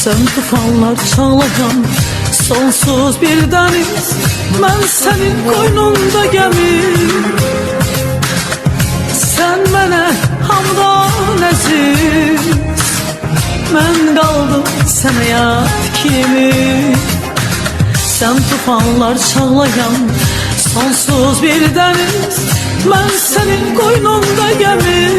Sen tufanlar çağlayan sonsuz bir deniz, ben senin koynunda gemi. Sen mənə hamdan əziz, mən qaldım sənə yad kimi. Sen tufanlar çağlayan sonsuz bir deniz, ben senin koynunda gemi.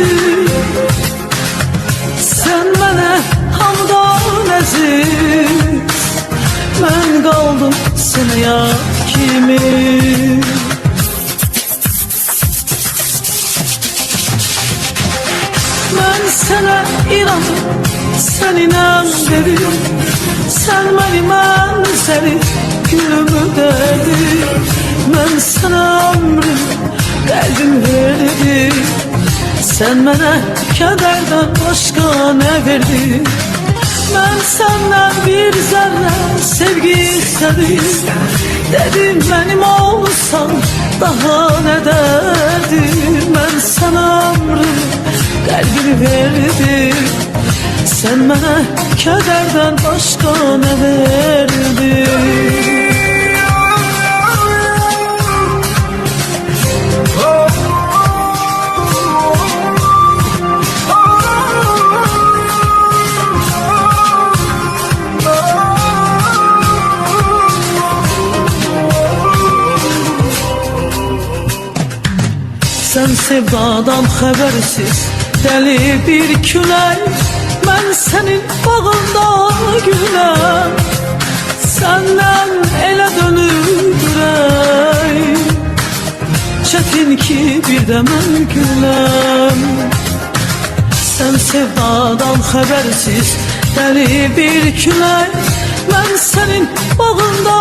Sen mənə hamdan əziz, mən qaldım sənə yad kimi. Ben sənə inandım, sən inan dedim. Sen benim en seni gülümü dedin. Ben sana ömrümü, kalbimi verdim. Sen bana kederden başka ne verdin? Ben senden bir zerre sevgi istedim. Dedim benim olsan daha ne derdim? Ben sana ömrümü, kalbimi verdim. Sen bana kederden başka ne verdin? Sen sevdadan habersiz deli bir külək, ben senin bağında güləm. Senden elə dönür ürək, çətin ki bir də mən güləm. Sen sevdadan habersiz deli bir külək, ben senin bağında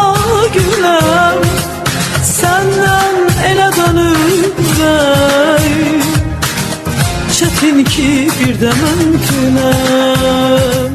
güləm. Senden elə dönür ürək, çətin ki bir də mən güləm.